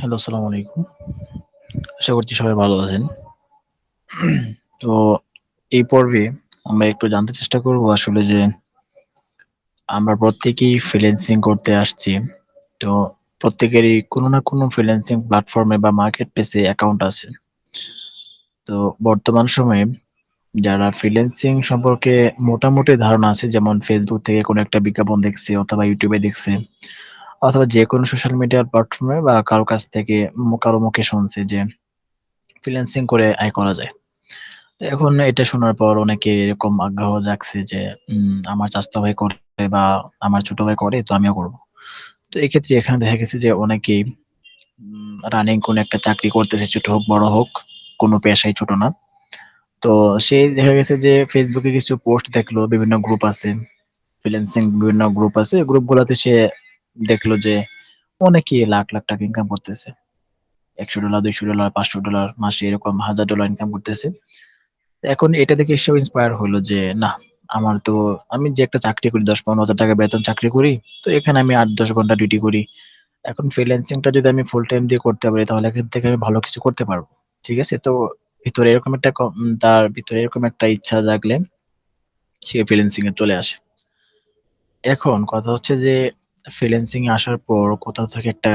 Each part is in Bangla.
হ্যালো, আসসালামু আলাইকুম। আশা করছি সবাই ভালো আছেন। তো এই পর্বে আমরা একটু জানতে চেষ্টা করব আসলে যে আমরা প্রত্যেকেই ফ্রিল্যান্সিং করতে আসছি। তো প্রত্যেকেরই কোনো না কোনো ফ্রিল্যান্সিং প্ল্যাটফর্মে বা মার্কেট প্লেসে অ্যাকাউন্ট আছে। তো বর্তমান সময়ে যারা ফ্রিল্যান্সিং সম্পর্কে মোটামুটি ধারণা আছে যেমন Facebook থেকে কোনো একটা বিজ্ঞাপন দেখছে অথবা YouTube এ দেখছে অথবা যেকোনো সোশ্যাল মিডিয়ার প্ল্যাটফর্মে বা কারো কাছ থেকে কারো মুখে শুনছে যে ফ্রিল্যান্সিং করে আয় করা যায়। তো এখন এটা শোনার পর অনেকে এরকম আগ্রহ জাগছে যে আমার চাচাতো ভাই করে বা আমার ছোট ভাই করে তো আমিও করব। তো এক্ষেত্রে এখানে দেখা গেছে যে অনেকেই রানিং কোনো একটা চাকরি করতেছে ছোট হোক, বড় হোক, কোনো পেশাই ছোট না। তো সে দেখা গেছে যে Facebook এ কিছু পোস্ট দেখলো, বিভিন্ন গ্রুপ আছে, ফ্রিল্যান্সিং বিভিন্ন গ্রুপ আছে। গ্রুপগুলাতে সে দেখলো যে অনেকেই লাখ, লাখ টাকা ইনকাম করতেছে। $১০০, $২০০, $৫০০ মাসে এরকম $১,০০০ ইনকাম করতেছে। এখন এটা দেখে সেও ইন্সপায়ার হলো যে, নাহ আমার তো আমি যে একটা চাকরি করি ১০-১৫,০০০ টাকা বেতন চাকরি করি। তো এখানে আমি ৮-১০ ঘন্টা ডিউটি করি। এখন ফ্রিল্যান্সিংটা যদি আমি ফুল টাইম দিয়ে করতে পারি তাহলে এখান থেকে আমি ভালো কিছু করতে পারবো। ঠিক আছে? তো ভিতরে এরকম একটা তার ভিতরে এরকম একটা ইচ্ছা জাগলে সে ফ্রিল্যান্সিং এ চলে আসে। এখন কথা হচ্ছে যে ফ্রিল্যান্সিং এ আসার পর কোথাও থেকে একটা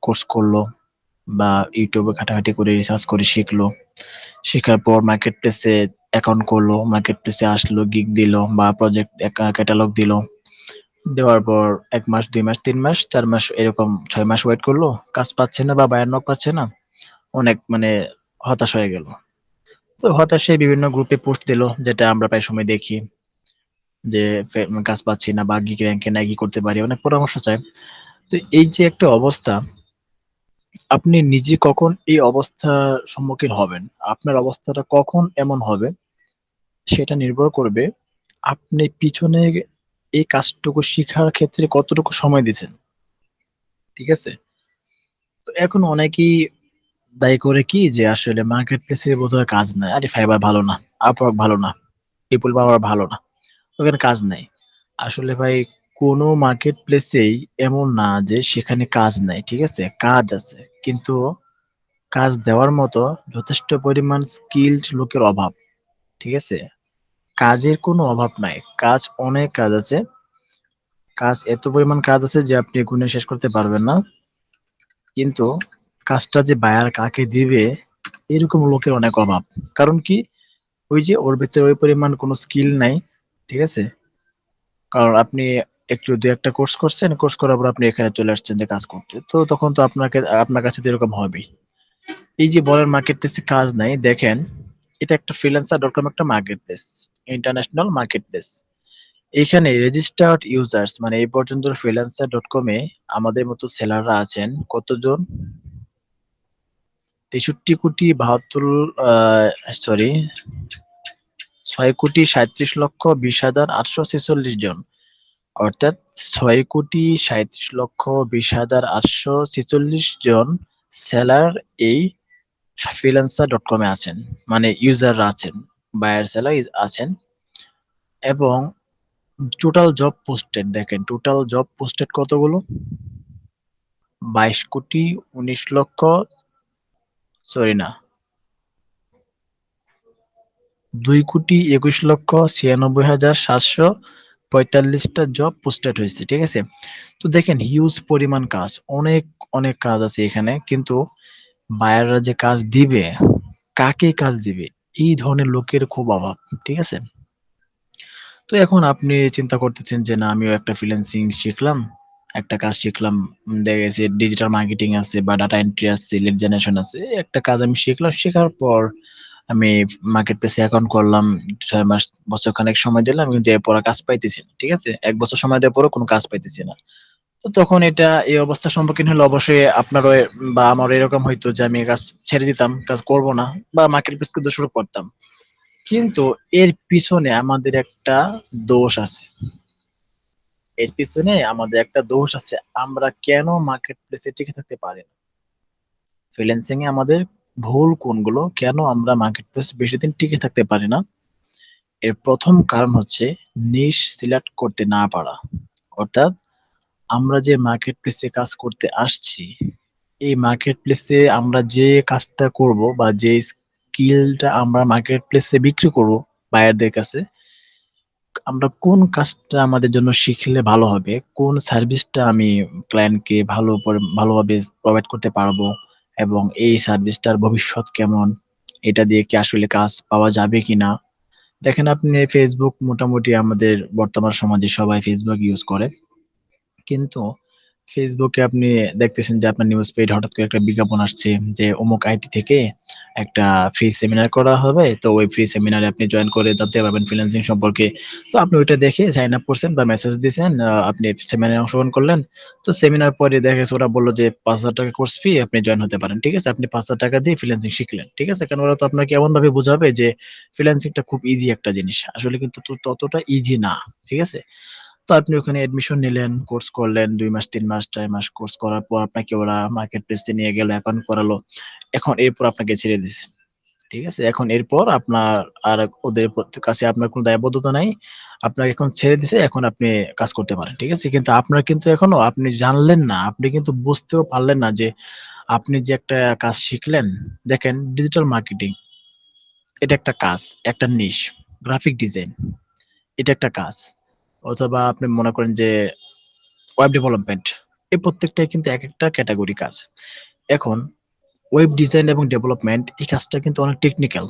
কোর্স করলো বা YouTube এ ঘাটাঘাটি করে রিসার্চ করে শিখলো। শেখার পর মার্কেট প্লেসে অ্যাকাউন্ট করলো। মার্কেট প্লেসে আসলো, গিগ দিল বা প্রজেক্ট ক্যাটালগ দিল। দেওয়ার পর ১ মাস, ২ মাস, ৩ মাস, ৪ মাস এরকম ৬ মাস ওয়েট করলো। কাজ পাচ্ছে না বা বায়ার নক পাচ্ছে না। অনেক মানে হতাশ হয়ে গেল। তো হতাশ হয়ে বিভিন্ন গ্রুপে পোস্ট দিল যেটা আমরা প্রায় সময় দেখি যে কাজ পাচ্ছি না বা গিগ র‍্যাংকে নাই, কি করতে পারি? অনেক পরামর্শ চায়। তো এই যে একটা অবস্থা, আপনি নিজে কখন এই অবস্থার সম্মুখীন হবেন? আপনার অবস্থাটা কখন এমন হবে? সেটা নির্ভর করবে আপনি পিছনে এই কাজটুকু শিখার ক্ষেত্রে কতটুকু সময় দিছেন। ঠিক আছে? তো এখন অনেকেই দায়ী করে কি যে আসলে মার্কেট প্লেস এ বোধহয় কাজ নাই। আরে ফাইবার ভালো না, আপওয়ার্ক ভালো না, পিপল পাওয়ার ভালো না। ওখানে কাজ নাই। আসলে ভাই কোন মার্কেট প্লেসেই এমন না যে সেখানে কাজ নাই। ঠিক আছে? কাজ আছে। কিন্তু কাজ দেওয়ার মতো যথেষ্ট পরিমাণ স্কিলড লোকের অভাব। ঠিক আছে? কাজের কোনো অভাব নাই। কাজ অনেক কাজ আছে। কাজ এত পরিমাণ কাজ আছে যে আপনি গুণে শেষ করতে পারবেন না। কিন্তু কাজটা যে বায়ার কাকে দিবে এরকম লোকের অনেক অভাব। কারণ কি? ওই যে ওর ভেতরে ওই পরিমাণ কোনো স্কিল নাই। ঠিক আছে? কারণ আপনি একটু ২-১ টা কোর্স করছেন। কোর্স করার পর আপনি এখানে চলে আসছেন যে কাজ করতে। তো তখন তো আপনার কাছে তো এরকম হবেই। এই যে বলেন মার্কেট প্লেসে কাজ নাই, দেখেন এটা একটা freelancer.com একটা market place. International market place. এখানে রেজিস্টার্ড ইউজার্স মানে এই পর্যন্ত freelancer.com এ আমাদের মতো সেলাররা আছেন কতজন? ৬৩,৭২,৭২ আ সরি ৬,৩৭,২০,৮৪৬ জন। অর্থাৎ ৬,৩৭,২০,৮৪৬ জন সেলার এই freelancer.com এ আছেন। মানে ইউজাররা আছেন। বায়ার সেলার আছেন এবং টোটাল জব পোস্টেড দেখেন টোটাল জব পোস্টেড কতগুলো? ২২,১৯,০০,০০০ সরি না ২,২১,৯৬,৭৪৫ টা জব পোস্টেড হইছে। ঠিক আছে? তো দেখেন হিউজ পরিমাণ কাজ। অনেক, অনেক কাজ আছে এখানে। কিন্তু বায়াররা যে কাজ দিবে, কাকে কাজ দিবে? এই ধরনের লোকের খুব অভাব। ঠিক আছে? তো এখন আপনি চিন্তা করতেছেন যে, না আমিও একটা ফ্রিল্যান্সিং শিখলাম। একটা কাজ শিখলাম। দেখা গেছে ডিজিটাল মার্কেটিং আছে বা ডাটা এন্ট্রি আছে, লিড জেনারেশন আছে। একটা কাজ আমি শিখলাম। শেখার পর আমি মার্কেট প্লেসে অ্যাকাউন্ট করলাম। ৬ মাস, বছরখানেক সময় দিলাম কিন্তু এরপর আর কাজ পাইতেছি না। ঠিক আছে? ১ বছর সময় দেওয়ার পরেও কোন কাজ পাইতেছি না। তো তখন এই অবস্থার সম্মুখীন হলে অবশ্যই আপনারও বা আমারও এরকম হইতো যে আমি কাজ ছেড়ে দিতাম, কাজ করব না বা মার্কেট প্লেসকে দোষারোপ করতাম। কিন্তু এর পিছনে আমাদের একটা দোষ আছে। এর পিছনে আমাদের একটা দোষ আছে। আমরা কেন মার্কেট প্লেসে টিকে থাকতে পারি না? ফ্রিল্যান্সিং এ আমাদের ভুল কোনগুলো? কেন আমরা মার্কেট প্লেসে বেশিদিন টিকে থাকতে পারি না? এর ১ম কারণ হচ্ছে নিশ সিলেক্ট করতে না পারা। অর্থাৎ আমরা যে মার্কেট প্লেসে কাজ করতে আসছি, এই মার্কেট প্লেসে আমরা যে কাজটা করব বা যে স্কিলটা আমরা মার্কেট প্লেসে বিক্রি করব বায়ারদের কাছে, আমরা কোন কাজটা আমাদের জন্য শিখলে ভালো হবে, কোন সার্ভিসটা আমি ক্লায়েন্টকে ভালোভাবে প্রোভাইড করতে পারবো এবং এই সার্ভিসটার ভবিষ্যৎ কেমন? এটা দিয়ে কি আসলে কাজ পাওয়া যাবে কিনা? দেখেন আপনি Facebook মোটামুটি আমাদের বর্তমান সমাজে সবাই Facebook ইউজ করে। কিন্তু ফেসবুকে আপনি দেখতেছেন যে আপনার নিউজ ফিড হঠাৎ করে একটা বিজ্ঞাপন আসছে যে অমুক আইটি থেকে একটা ফ্রি সেমিনার করা হবে। তো ওই ফ্রি সেমিনারে আপনি জয়েন করে জানতে পারবেন ফ্রিল্যান্সিং সম্পর্কে। তো আপনি ওইটা দেখে সাইন আপ করছেন বা মেসেজ দিছেন। আপনি সেমিনারে অংশগ্রহণ করলেন। তো সেমিনার পরে দেখা গেছে ওরা বলল যে ৳৫,০০০ কোর্স ফি, আপনি জয়েন হতে পারেন। ঠিক আছে? আপনি ৳৫,০০০ দিয়ে ফ্রিল্যান্সিং শিখলেন। ঠিক আছে? কারণ ওরা তো আপনাকে এমনভাবে বুঝাবে যে ফ্রিল্যান্সিংটা খুব ইজি একটা জিনিস। আসলে কিন্তু ততটা ইজি না। ঠিক আছে? তো আপনি ওখানে অ্যাডমিশন নিলেন, কোর্স করলেন ২ মাস, ৩ মাস, ৪ মাস কোর্স করার পর আপনাকে ওরা মার্কেট প্লেসে নিয়ে গেল, অ্যাকাউন্ট করালো। এখন এরপর আপনাকে ছেড়ে দিছে। ঠিক আছে? এখন এরপর আপনার আর ওদের কাছে আপনার কোনো দায়বদ্ধতা নাই। আপনাকে এখন ছেড়ে দিছে, এখন আপনি কাজ করতে পারেন। ঠিক আছে? কিন্তু আপনার কিন্তু এখনো আপনি জানলেন না, আপনি কিন্তু বুঝতেও পারলেন না যে আপনি যে একটা কাজ শিখলেন, দেখেন ডিজিটাল মার্কেটিং এটা একটা কাজ, একটা নিশ। গ্রাফিক ডিজাইন এটা একটা কাজ। অথবা আপনি মনে করেন যে ওয়েব ডেভেলপমেন্ট এই প্রত্যেকটাই কিন্তু একেকটা ক্যাটেগরি কাজ। এখন ওয়েব ডিজাইন এবং ডেভেলপমেন্ট এই কাজটা কিন্তু অনেক টেকনিক্যাল।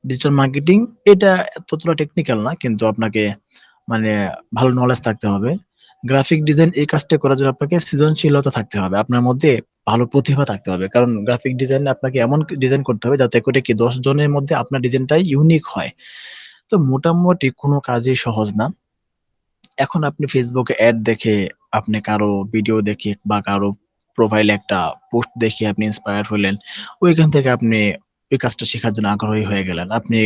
ডিজিটাল মার্কেটিং এটা ততটা টেকনিক্যাল না, কিন্তু আপনাকে মানে ভালো নলেজ থাকতে হবে। গ্রাফিক ডিজাইন এই কাজটা করার জন্য আপনাকে সৃজনশীলতা থাকতে হবে। আপনার মধ্যে ভালো প্রতিভা থাকতে হবে। কারণ গ্রাফিক ডিজাইনে আপনাকে এমন ডিজাইন করতে হবে যাতে করে কি ১০ জনের মধ্যে আপনার ডিজাইনটাই ইউনিক হয়। তো মোটামুটি কোন কাজই সহজ না। এখন আপনি Facebook এ এড দেখে, আপনি কারো ভিডিও দেখে বা কারো প্রোফাইলে একটা পোস্ট দেখে আপনি ইন্সপায়ার হলেন। ওইখান থেকে আপনি ওই কাজটা শেখার জন্য আগ্রহী হয়ে গেলেন। আপনি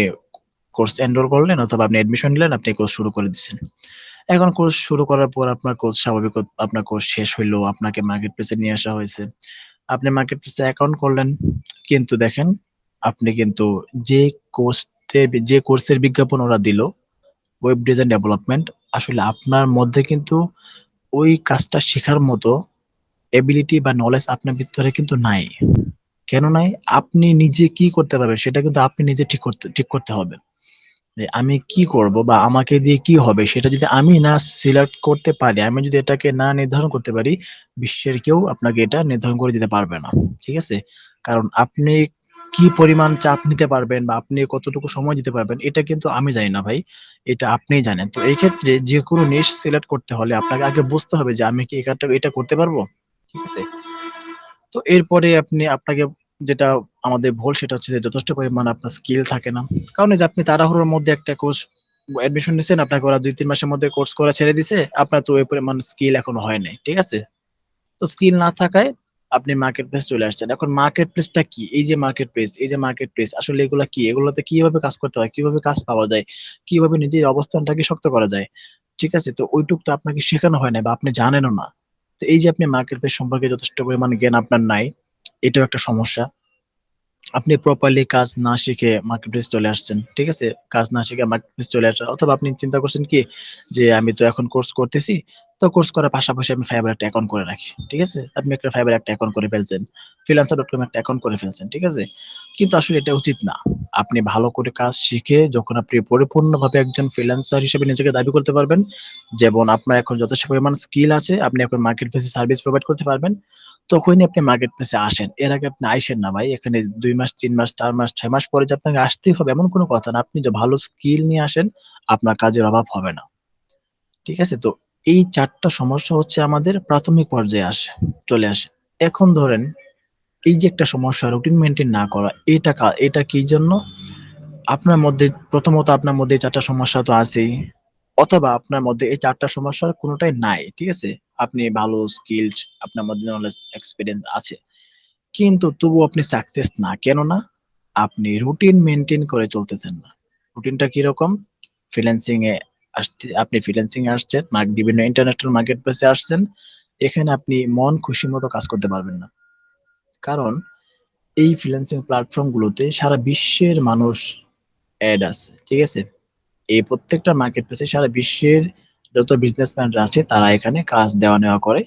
কোর্স এনরোল করলেন অথবা আপনি অ্যাডমিশন নিলেন, আপনি কোর্স শুরু করে দিচ্ছেন। এখন কোর্স শুরু করার পর আপনার কোর্স স্বাভাবিক আপনার কোর্স শেষ হইলো, আপনাকে মার্কেট প্লেসে নিয়ে আসা হয়েছে। আপনি মার্কেট প্লেসে অ্যাকাউন্ট করলেন। কিন্তু দেখেন, আপনি কিন্তু যে যে কোর্সের বিজ্ঞাপন ওরা দিল ওয়েব ডিজাইন ডেভেলপমেন্ট, আসলে আপনার মধ্যে কিন্তু ওই কাজটা শেখার মতো এবিলিটি বা নলেজ আপনার ভিতরে কিন্তু নাই। কেন নাই? আপনি নিজে কি করতে পারবেন সেটা কিন্তু আপনি নিজে ঠিক করতে হবে। যে আমি কি করব বা আমাকে দিয়ে কি হবে সেটা যদি আমি না সিলেক্ট করতে পারি, আমি যদি এটাকে না নির্ধারণ করতে পারি, বিশ্বের কেউ আপনাকে এটা নির্ধারণ করে দিতে পারবে না। ঠিক আছে? কারণ আপনি কি পরিমাণ চাপ নিতে পারবেন বা আপনি কতটুকু সময় দিতে পারবেন এটা কিন্তু আমি জানি না ভাই। এটা আপনিই জানেন। তো এই ক্ষেত্রে যেকোনো নিশ সিলেক্ট করতে হলে আপনাকে আগে বুঝতে হবে যে আমি কি এটা করতে পারবো? ঠিক আছে? তো এরপরে আপনাকে যেটা আমাদের ভুল সেটা হচ্ছে যে যথেষ্ট পরিমাণ আপনার স্কিল থাকে না। কারণ এই যে আপনি তাড়াহুড়োর মধ্যে একটা কোর্স অ্যাডমিশন নিছেন, আপনাকে ওরা ২-৩ মাসের মধ্যে কোর্স করা ছেড়ে দিছে। আপনার তো ওই পরিমাণ স্কিল এখনো হয় নাই। ঠিক আছে? তো স্কিল না থাকায় আপনি মার্কেট প্লেস চলে আসছেন। এখন মার্কেট প্লেসটা কি? এই যে মার্কেট প্লেস আসলে এগুলা কি? এগুলোতে কিভাবে কাজ করতে হয়? কিভাবে কাজ পাওয়া যায়? কিভাবে নিজের অবস্থানটাকে শক্ত করা যায়? ঠিক আছে? তো ঐটুক তো আপনাকে শেখানো হয় নাই বা আপনি জানেনও না। তো এই যে আপনি মার্কেট প্লেস সম্পর্কে যথেষ্ট পরিমাণ জ্ঞান আপনার নাই, এটাও একটা সমস্যা। আপনি প্রপারলি কাজ না শিখে মার্কেটপ্লেস চলে আসছেন। ঠিক আছে? কাজ না শিখে মার্কেটপ্লেস চলে আসা, অথবা আপনি চিন্তা করছেন কি যে আমি তো এখন কোর্স করতেছি। তো কোর্স করার পাশাপাশি আমি Fiverr একটা অ্যাকাউন্ট করে রাখি। ঠিক আছে? আপনি একটা Fiverr একটা অ্যাকাউন্ট করে ফেলছেন। freelancer.com একটা অ্যাকাউন্ট করে ফেলছেন। ঠিক আছে? কিন্তু আসলে এটা উচিত না। আপনি ভালো করে কাজ শিখে যখন আপনি পরিপূর্ণভাবে একজন ফ্রিল্যান্সার হিসেবে নিজেকে দাবি করতে পারবেন, যেমন আপনার এখন যথেষ্ট পরিমাণ স্কিল আছে, আপনি এখন মার্কেট প্লেসে সার্ভিস প্রোভাইড করতে পারবেন। তখনই আপনি মার্কেট প্লেসে আসেন। এর আগে আপনি আইসেন না ভাই। এখানে ২ মাস, ৩ মাস, ৪ মাস, ৬ মাস পরে যে আপনাকে আসতেই হবে এমন কোনো কথা না। আপনি যে ভালো স্কিল নিয়ে আসেন, আপনার কাজের অভাব হবে না। ঠিক আছে? তো এই ৪ টা সমস্যা হচ্ছে আমাদের প্রাথমিক পর্যায়ে চলে আসে। এখন ধরেন এই যে একটা সমস্যা রুটিন মেইনটেইন না করা, এটা কি জন্য? আপনার মধ্যে প্রথমত আপনার মধ্যে এই ৪ টা সমস্যা তো আছেই। অথবা আপনার মধ্যে এই ৪ টা সমস্যার কোনটাই নাই। ঠিক আছে? আপনি ভালো স্কিলড, আপনার মধ্যে নলেজ এক্সপেরিয়েন্স আছে। কিন্তু তবুও আপনি সাকসেস না। কেন না? আপনি রুটিন মেইনটেইন করে চলতেছেন না। রুটিনটা কিরকম? ফ্রিল্যান্সিং এ আপনি ফ্রিল্যান্সিং এ আসছেন, বিভিন্ন ইন্টারন্যাশনাল মার্কেট প্লেস এ আসছেন। এখানে আপনি মন খুশি মতো কাজ করতে পারবেন না। কারণ এই ফ্রিল্যান্সিং প্ল্যাটফর্ম গুলোতে সারা বিশ্বের মানুষ এড আছে। ঠিক আছে? এই প্রত্যেকটা মার্কেট প্লেসে সারা বিশ্বের যত বিজনেসম্যানরা আছে তারা এখানে কাজ দেওয়া নেওয়া করে।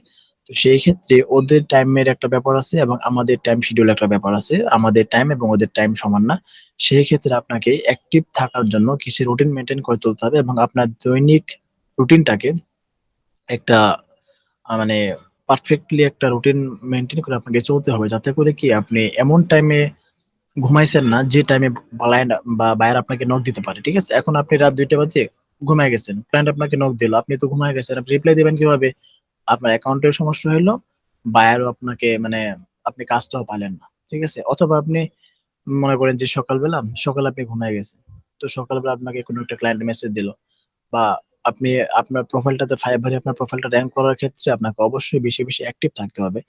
তো সেই ক্ষেত্রে ওদের টাইমের একটা ব্যাপার আছে এবং আমাদের টাইম শিডিউল একটা ব্যাপার আছে। আমাদের টাইম এবং ওদের টাইম সমান না। সেই ক্ষেত্রে আপনাকে অ্যাক্টিভ থাকার জন্য কিছু রুটিন মেইনটেইন করে তুলতে হবে এবং আপনার দৈনিক রুটিনটাকে একটা মানে পারফেক্টলি একটা রুটিন মেইনটেইন করে আপনাকে চলতে হবে। যাতে করে কি আপনি এমন টাইমে ঘুমাইছেন না যে টাইমে ক্লায়েন্ট বা বায়ার আপনাকে নক দিতে পারে। ঠিক আছে? এখন আপনি রাত ২ঃ০০ বাজে ঘুমায়ে গেছেন। ক্লায়েন্ট আপনাকে নক দিল। আপনি তো ঘুমায়ে গেছেন। আপনি রিপ্লাই দিবেন কিভাবে? আপনার অ্যাকাউন্টের সমস্যা হইলো, বায়ারও আপনাকে মানে আপনি কাজটাও পাইলেন না। ঠিক আছে? অথবা আপনি মনে করেন যে সকালে আপনি ঘুমায়ে গেছেন। তো সকালবেলা আপনাকে কোনো একটা ক্লায়েন্ট মেসেজ দিল বা আপনি আপনার প্রোফাইলটাতে Fiverr এ আপনার প্রোফাইলটা র‍্যাংক করার ক্ষেত্রে আপনাকে অবশ্যই বেশি, বেশি অ্যাক্টিভ থাকতে হবে।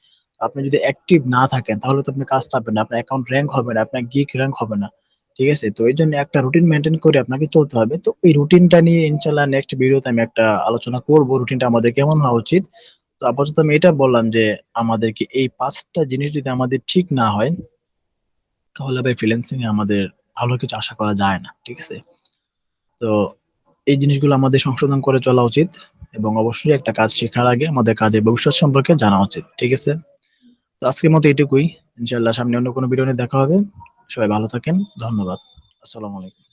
আপনি যদি অ্যাক্টিভ না থাকেন তাহলে তো আপনি কাজ পাবেন না। আপনার অ্যাকাউন্ট র‍্যাংক হবে না, আপনার গিগ র‍্যাংক হবে না। ঠিক আছে? তো এইজন্য একটা রুটিন মেইনটেইন করে আপনাকে চলতে হবে। তো এই রুটিনটা নিয়ে ইনশাআল্লাহ নেক্সট ভিডিওতে আমি একটা আলোচনা করব। রুটিনটা আমাদের কেমন হওয়া উচিত। তো আপাতত আমি এটা বললাম যে আমাদেরকে এই ৫ টা জিনিস যদি আমাদের ঠিক না হয় তাহলে ভাই ফ্রিল্যান্সিং এ আমাদের ভালো কিছু আশা করা যায় না। ঠিক আছে? তো এই জিনিসগুলো আমাদের সংশোধন করে চলা উচিত এবং অবশ্যই একটা কাজ শেখার আগে আমাদের কাজের ভবিষ্যৎ সম্পর্কে জানা উচিত। ঠিক আছে? তো আজকের মতো এটুকুই। ইনশাআল্লাহ সামনে অন্য কোনো ভিডিও নিয়ে দেখা হবে। সবাই ভালো থাকেন। ধন্যবাদ। আসসালামু আলাইকুম।